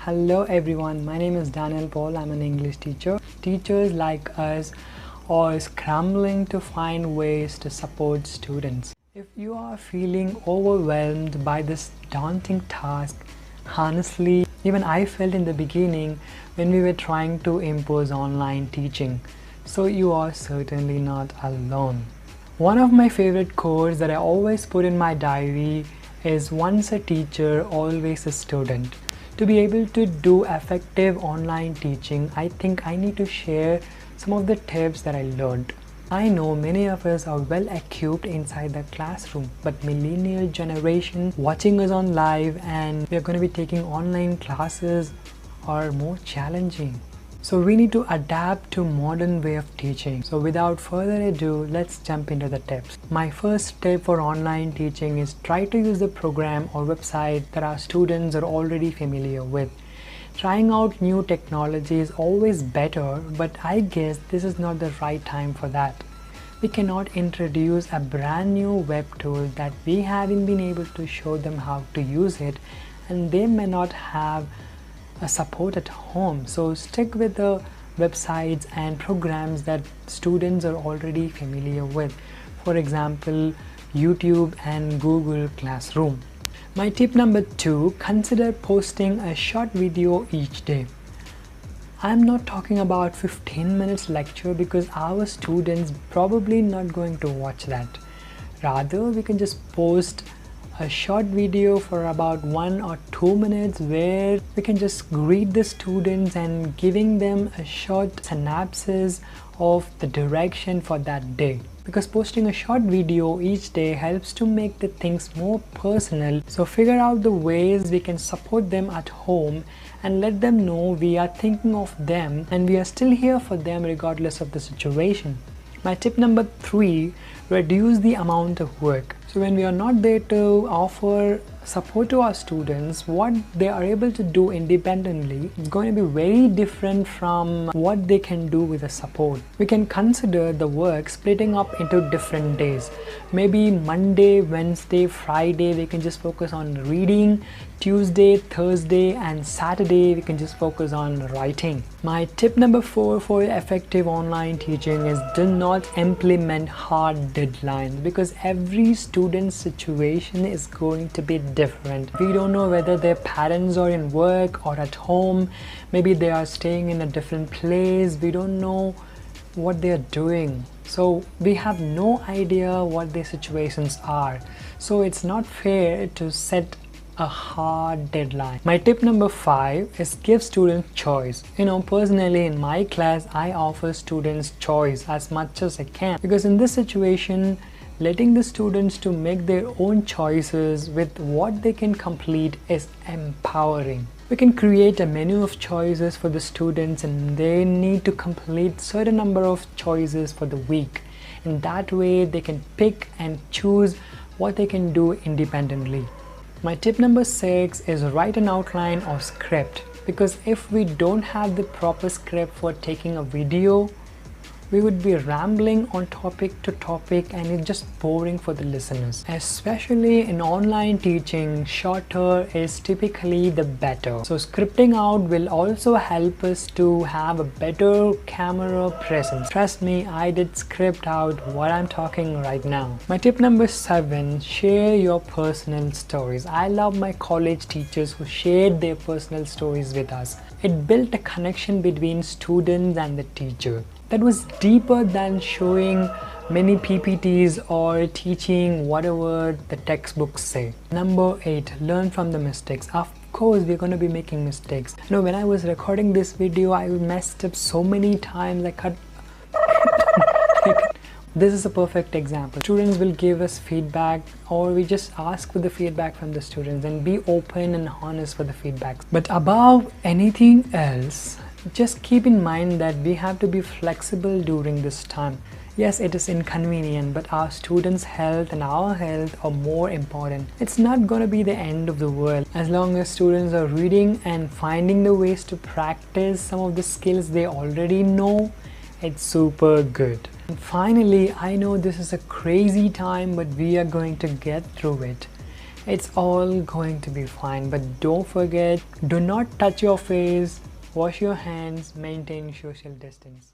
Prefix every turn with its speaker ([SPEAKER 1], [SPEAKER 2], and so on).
[SPEAKER 1] Hello everyone, my name is Daniel Paul. I'm an English teacher. Teachers like us are scrambling to find ways to support students. If you are feeling overwhelmed by this daunting task, honestly, even I felt in the beginning when we were trying to impose online teaching. So you are certainly not alone. One of my favorite quotes that I always put in my diary is once a teacher, always a student. To be able to do effective online teaching, I think I need to share some of the tips that I learned. I know many of us are well equipped inside the classroom, but millennial generation watching us on live and we are going to be taking online classes are more challenging. So we need to adapt to modern way of teaching. So without further ado, let's jump into the tips. My first tip for online teaching is try to use the program or website that our students are already familiar with. Trying out new technology is always better, but I guess this is not the right time for that. We cannot introduce a brand new web tool that we haven't been able to show them how to use it, and they may not have a support at home. So stick with the websites and programs that students are already familiar with. For example, YouTube and Google Classroom. My tip number 2, consider posting a short video each day. I'm not talking about 15 minutes lecture because our students probably not going to watch that. Rather, we can just post a short video for about 1 or 2 minutes where we can just greet the students and giving them a short synopsis of the direction for that day. Because posting a short video each day helps to make the things more personal. So figure out the ways we can support them at home and let them know we are thinking of them and we are still here for them regardless of the situation. My tip number 3, reduce the amount of work. So when we are not there to offer support to our students, what they are able to do independently is going to be very different from what they can do with the support. We can consider the work splitting up into different days. Maybe Monday, Wednesday, Friday we can just focus on reading. Tuesday, Thursday and Saturday we can just focus on writing. My tip number 4 for effective online teaching is do not implement hard deadlines, because every student's situation is going to be different. We don't know whether their parents are in work or at home. Maybe they are staying in a different place. We don't know what they are doing. So we have no idea what their situations are. So it's not fair to set a hard deadline. My tip number 5 is give students choice. Personally in my class, I offer students choice as much as I can, because in this situation, letting the students to make their own choices with what they can complete is empowering. We can create a menu of choices for the students and they need to complete certain number of choices for the week. In that way, they can pick and choose what they can do independently. My tip number 6 is write an outline or script, because if we don't have the proper script for taking a video, we would be rambling on topic to topic and it's just boring for the listeners. Especially in online teaching, shorter is typically the better. So scripting out will also help us to have a better camera presence. Trust me, I did script out what I'm talking right now. My tip number 7, share your personal stories. I love my college teachers who shared their personal stories with us. It built a connection between students and the teacher that was deeper than showing many PPTs or teaching whatever the textbooks say. Number 8, learn from the mistakes. Of course, we're going to be making mistakes. When I was recording this video, I messed up so many times. This is a perfect example. Students will give us feedback, or we just ask for the feedback from the students and be open and honest for the feedback. But above anything else, just keep in mind that we have to be flexible during this time. Yes, it is inconvenient, but our students' health and our health are more important. It's not going to be the end of the world. As long as students are reading and finding the ways to practice some of the skills they already know, it's super good. And finally, I know this is a crazy time, but we are going to get through it. It's all going to be fine, but don't forget, do not touch your face, wash your hands, maintain social distance.